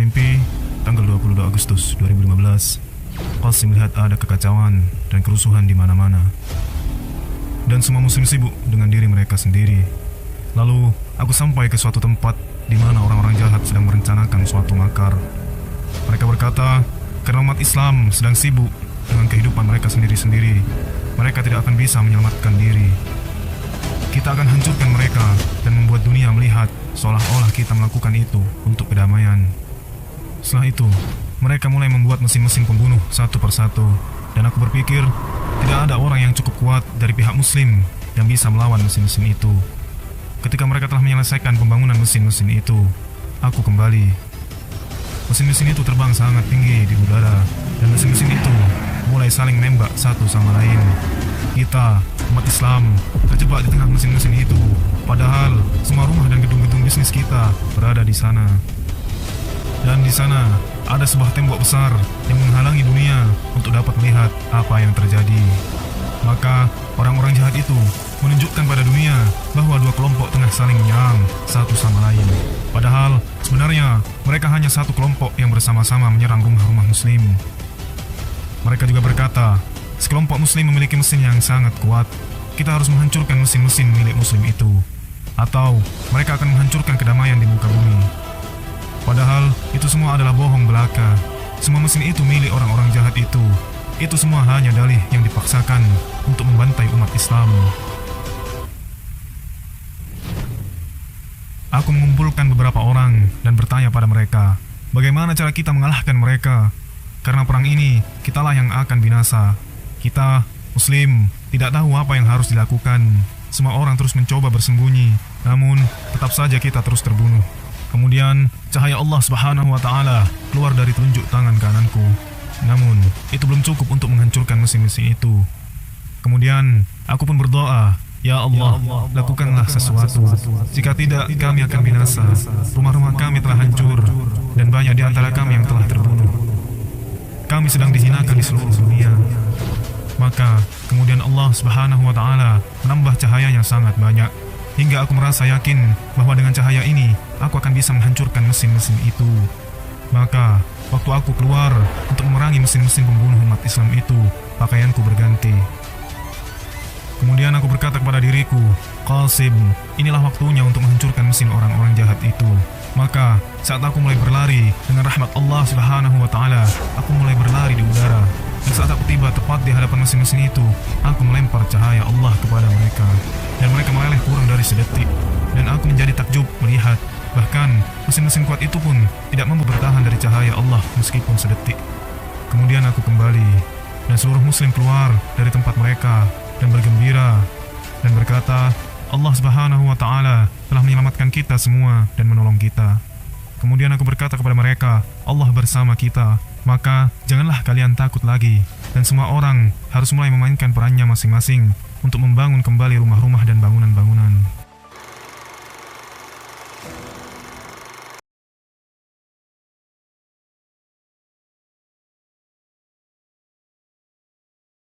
mimpi, tanggal 22 Agustus 2015, Qasim melihat ada kekacauan dan kerusuhan di mana-mana. Dan semua muslim sibuk dengan diri mereka sendiri. Lalu, aku sampai ke suatu tempat di mana orang-orang jahat sedang merencanakan suatu makar. Mereka berkata, karena umat Islam sedang sibuk dengan kehidupan mereka sendiri-sendiri, mereka tidak akan bisa menyelamatkan diri. Kita akan hancurkan mereka dan membuat dunia melihat seolah-olah kita melakukan itu untuk kedamaian. Setelah itu, mereka mulai membuat mesin-mesin pembunuh satu persatu, dan aku berpikir tidak ada orang yang cukup kuat dari pihak muslim yang bisa melawan mesin-mesin itu. Ketika mereka telah menyelesaikan pembangunan mesin-mesin itu, aku kembali. Mesin-mesin itu terbang sangat tinggi di udara, dan mesin-mesin itu mulai saling menembak satu sama lain. Kita, umat Islam, terjebak di tengah mesin-mesin itu, padahal semua rumah dan gedung-gedung bisnis kita berada di sana. Dan di sana ada sebuah tembok besar yang menghalangi dunia untuk dapat melihat apa yang terjadi. Maka orang-orang jahat itu menunjukkan pada dunia bahwa dua kelompok tengah saling menyerang satu sama lain. Padahal sebenarnya mereka hanya satu kelompok yang bersama-sama menyerang rumah-rumah muslim. Mereka juga berkata, sekelompok muslim memiliki mesin yang sangat kuat. Kita harus menghancurkan mesin-mesin milik muslim itu, atau mereka akan menghancurkan kedamaian di muka bumi. Padahal itu semua adalah bohong belaka. Semua mesin itu milik orang-orang jahat itu. Itu semua hanya dalih yang dipaksakan untuk membantai umat Islam. Aku mengumpulkan beberapa orang dan bertanya pada mereka, bagaimana cara kita mengalahkan mereka? Karena perang ini, kitalah yang akan binasa. Kita, muslim, tidak tahu apa yang harus dilakukan. Semua orang terus mencoba bersembunyi, namun tetap saja kita terus terbunuh. Kemudian, cahaya Allah Subhanahu wa Ta'ala keluar dari telunjuk tangan kananku. Namun, itu belum cukup untuk menghancurkan mesin-mesin itu. Kemudian, aku pun berdoa, Ya Allah, lakukanlah sesuatu. Jika tidak, kami akan binasa. Rumah-rumah kami telah hancur, dan banyak di antara kami yang telah terbunuh. Kami sedang dihinakan di seluruh dunia. Maka, kemudian Allah Subhanahu wa Ta'ala menambah cahayanya sangat banyak, hingga aku merasa yakin bahwa dengan cahaya ini, aku akan bisa menghancurkan mesin-mesin itu. Maka, waktu aku keluar untuk memerangi mesin-mesin pembunuh umat Islam itu, pakaianku berganti. Kemudian aku berkata kepada diriku, Qasim, inilah waktunya untuk menghancurkan mesin orang-orang jahat itu. Maka, saat aku mulai berlari dengan rahmat Allah Subhanahu wa Ta'ala, aku mulai berlari di udara. Dan saat aku tiba tepat di hadapan mesin-mesin itu, aku melempar cahaya Allah kepada mereka. Dan mereka meleleh kurang dari sedetik. Dan aku menjadi takjub melihat, bahkan mesin-mesin kuat itu pun tidak mampu bertahan dari cahaya Allah meskipun sedetik. Kemudian aku kembali, dan seluruh muslim keluar dari tempat mereka dan bergembira dan berkata, Allah Subhanahu wa Ta'ala telah menyelamatkan kita semua dan menolong kita. Kemudian aku berkata kepada mereka, Allah bersama kita, maka janganlah kalian takut lagi. Dan semua orang harus mulai memainkan perannya masing-masing untuk membangun kembali rumah-rumah dan bangunan-bangunan.